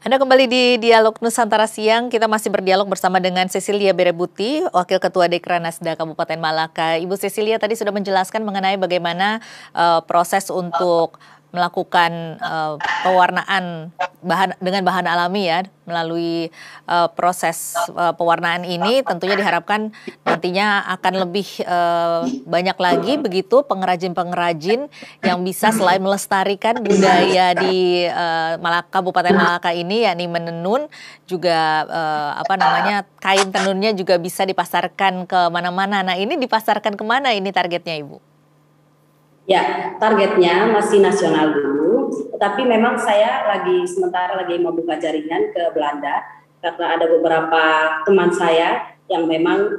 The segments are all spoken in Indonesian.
Anda kembali di Dialog Nusantara Siang. Kita masih berdialog bersama dengan Cecilia Berebuti, Wakil Ketua Dekranasda Kabupaten Malaka. Ibu Cecilia tadi sudah menjelaskan mengenai bagaimana proses untuk melakukan pewarnaan dengan bahan alami ya, melalui proses pewarnaan ini tentunya diharapkan nantinya akan lebih banyak lagi begitu pengrajin-pengrajin yang bisa selain melestarikan budaya di Kabupaten Malaka ini, yakni menenun, juga kain tenunnya juga bisa dipasarkan ke mana-mana. Nah, ini dipasarkan kemana ini targetnya, Ibu? Ya, targetnya masih nasional dulu, tetapi memang saya sementara lagi membuka jaringan ke Belanda, karena ada beberapa teman saya yang memang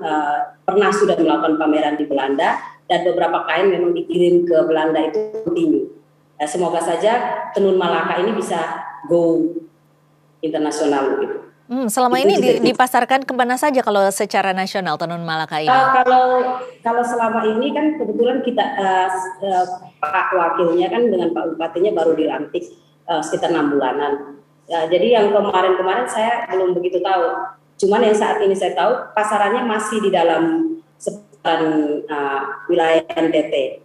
pernah sudah melakukan pameran di Belanda, dan beberapa kain memang dikirim ke Belanda itu continue. Semoga saja tenun Malaka ini bisa go internasional gitu. Selama ini dipasarkan kemana saja kalau secara nasional tenun Malaka ini? Kalau selama ini kan kebetulan kita Pak Wakilnya kan dengan Pak Bupatinya baru dilantik sekitar 6 bulanan. Jadi yang kemarin-kemarin saya belum begitu tahu. Cuman yang saat ini saya tahu pasarannya masih di dalam seputaran wilayah NTT.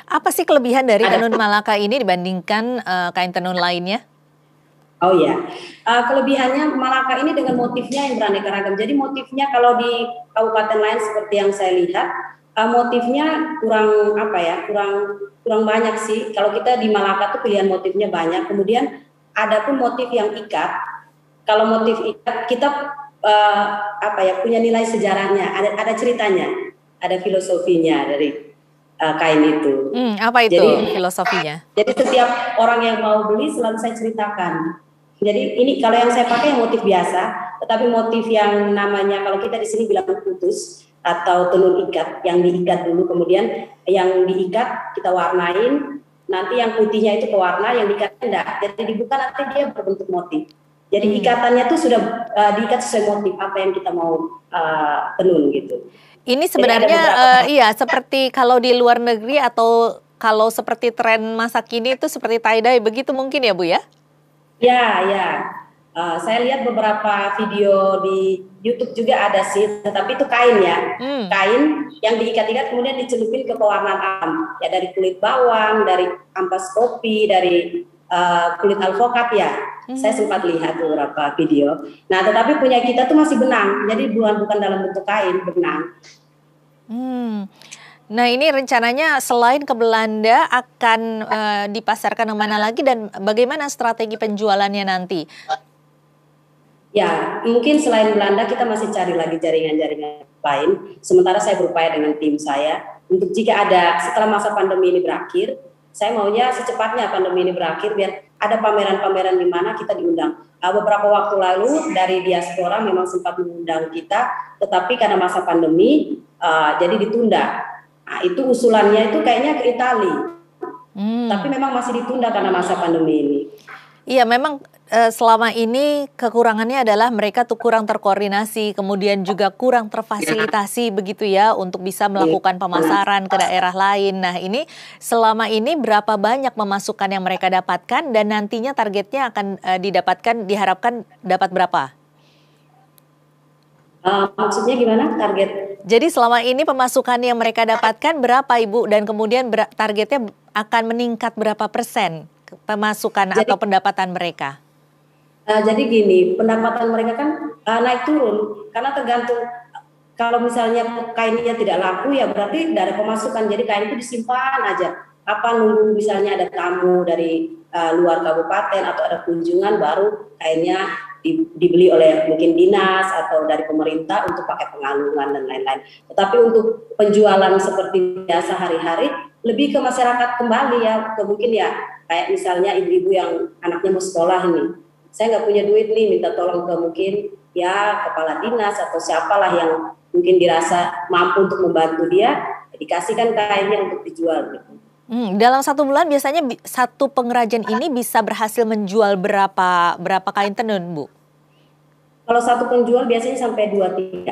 Apa sih kelebihan dari tenun Malaka ini dibandingkan kain tenun lainnya? Oh ya, kelebihannya Malaka ini dengan motifnya yang beraneka ragam. Jadi motifnya kalau di kabupaten lain seperti yang saya lihat, motifnya kurang banyak sih. Kalau kita di Malaka tuh pilihan motifnya banyak. Kemudian ada pun motif yang ikat. Kalau motif ikat kita punya nilai sejarahnya, ada ceritanya, ada filosofinya dari kain itu. Apa itu filosofinya? Jadi setiap orang yang mau beli selalu saya ceritakan. Jadi ini kalau yang saya pakai motif biasa, tetapi motif yang namanya kalau kita di sini bilang putus atau tenun ikat, yang diikat dulu, kemudian yang diikat kita warnain, nanti yang putihnya itu ke warna, yang diikat enggak. Jadi dibuka nanti dia berbentuk motif. Jadi ikatannya tuh sudah diikat sesuai motif apa yang kita mau tenun gitu. Ini sebenarnya seperti kalau di luar negeri atau kalau seperti tren masa kini itu seperti tie-dye begitu mungkin ya Bu ya? Ya. Saya lihat beberapa video di YouTube juga ada sih, tetapi itu kain ya, kain yang diikat-ikat kemudian dicelupin ke pewarnaan alam, ya dari kulit bawang, dari ampas kopi, dari kulit alpukat ya. Saya sempat lihat beberapa video. Nah, tetapi punya kita tuh masih benang, jadi bukan dalam bentuk kain, benang. Nah, ini rencananya selain ke Belanda akan dipasarkan kemana lagi dan bagaimana strategi penjualannya nanti? Ya, mungkin selain Belanda kita masih cari lagi jaringan-jaringan lain. Sementara saya berupaya dengan tim saya untuk jika ada setelah masa pandemi ini berakhir, saya maunya secepatnya pandemi ini berakhir biar ada pameran-pameran di mana kita diundang. Beberapa waktu lalu dari diaspora memang sempat mengundang kita, tetapi karena masa pandemi jadi ditunda. Nah, itu usulannya itu kayaknya ke Italia, tapi memang masih ditunda karena masa pandemi ini. Iya, memang selama ini kekurangannya adalah mereka tuh kurang terkoordinasi, kemudian juga kurang terfasilitasi begitu ya untuk bisa melakukan pemasaran ke daerah lain. Nah, ini selama ini berapa banyak pemasukan yang mereka dapatkan dan nantinya targetnya akan diharapkan dapat berapa? Maksudnya gimana target? Jadi selama ini pemasukan yang mereka dapatkan berapa Ibu dan kemudian targetnya akan meningkat berapa persen pemasukan atau pendapatan mereka? Jadi gini, pendapatan mereka kan naik turun karena tergantung kalau misalnya kainnya tidak laku ya berarti tidak ada pemasukan, jadi kain itu disimpan aja. Nunggu misalnya ada tamu dari luar kabupaten atau ada kunjungan baru kainnya dibeli oleh mungkin dinas atau dari pemerintah untuk pakai pengalungan dan lain-lain. Tetapi untuk penjualan seperti biasa hari-hari lebih ke masyarakat kembali ya, mungkin ya kayak misalnya ibu-ibu yang anaknya mau sekolah ini, saya nggak punya duit nih, minta tolong ke mungkin ya kepala dinas atau siapalah yang mungkin dirasa mampu untuk membantu dia, dikasihkan kainnya untuk dijual gitu. Dalam 1 bulan biasanya satu pengrajin ini bisa berhasil menjual berapa kain tenun, Bu? Kalau satu penjual biasanya sampai 2-3.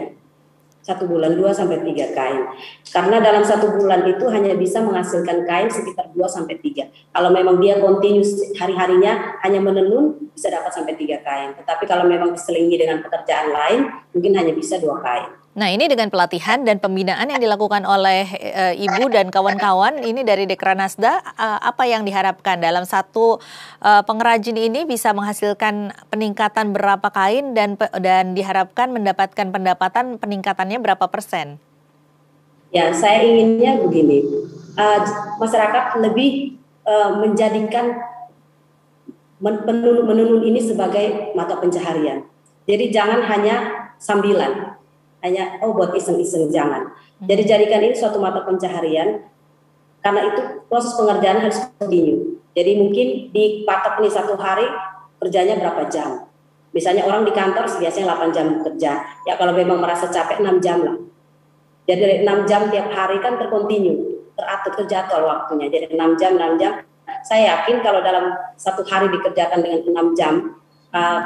satu bulan 2 sampai 3 kain. Karena dalam satu bulan itu hanya bisa menghasilkan kain sekitar 2 sampai 3. Kalau memang dia continuous hari-harinya hanya menenun bisa dapat sampai 3 kain. Tetapi kalau memang diselingi dengan pekerjaan lain mungkin hanya bisa 2 kain. Nah, ini dengan pelatihan dan pembinaan yang dilakukan oleh Ibu dan kawan-kawan ini dari Dekranasda, apa yang diharapkan dalam satu pengrajin ini bisa menghasilkan peningkatan berapa kain dan diharapkan mendapatkan pendapatan peningkatannya berapa persen? Ya, saya inginnya begini, masyarakat lebih menjadikan menenun ini sebagai mata pencaharian. Jadi jangan hanya sambilan, hanya buat iseng-iseng, jangan. Jadi jadikan ini suatu mata pencaharian, karena itu proses pengerjaan harus continue. Jadi mungkin dipatok nih satu hari kerjanya berapa jam. Misalnya orang di kantor biasanya 8 jam kerja. Ya kalau memang merasa capek 6 jam lah. Jadi 6 jam tiap hari kan terkontinu, teratur, terjadwal waktunya. Jadi 6 jam. Saya yakin kalau dalam satu hari dikerjakan dengan 6 jam,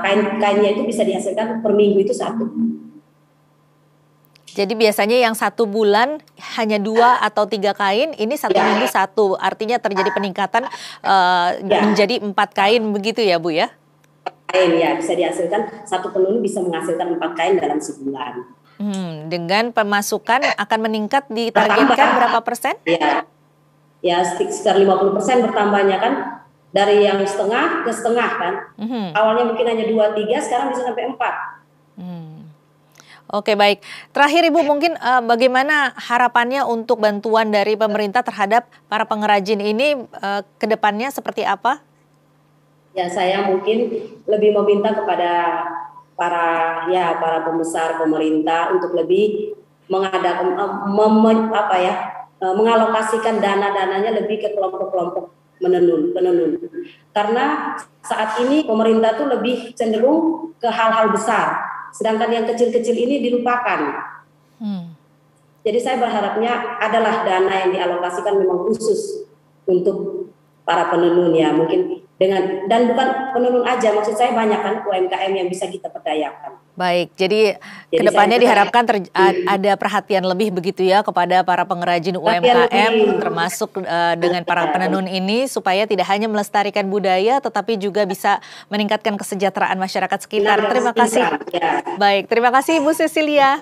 kain-kainnya itu bisa dihasilkan per minggu itu 1. Jadi biasanya yang 1 bulan hanya 2 atau 3 kain, ini 1 minggu 1. Artinya terjadi peningkatan menjadi 4 kain begitu ya Bu ya? Kain ya, bisa dihasilkan, satu penenun bisa menghasilkan 4 kain dalam sebulan. Dengan pemasukan akan meningkat ditargetkan berapa persen? Ya sekitar 50% bertambahnya kan. Dari yang setengah ke setengah kan. Awalnya mungkin hanya 2-3, sekarang bisa sampai 4. Oke, baik. Terakhir Ibu, mungkin bagaimana harapannya untuk bantuan dari pemerintah terhadap para pengrajin ini ke depannya seperti apa? Ya, saya mungkin lebih meminta kepada para pembesar pemerintah untuk lebih mengalokasikan dana-dananya lebih ke kelompok-kelompok penenun. Karena saat ini pemerintah tuh lebih cenderung ke hal-hal besar. Sedangkan yang kecil-kecil ini dilupakan. Jadi saya berharapnya adalah dana yang dialokasikan memang khusus untuk para penenun ya, mungkin dan bukan penenun aja, maksud saya banyak kan UMKM yang bisa kita berdayakan. Baik, jadi kedepannya diharapkan ada perhatian lebih begitu ya kepada para pengrajin UMKM, termasuk dengan para penenun ini, supaya tidak hanya melestarikan budaya, tetapi juga bisa meningkatkan kesejahteraan masyarakat sekitar. Terima kasih. Baik, terima kasih Ibu Cecilia.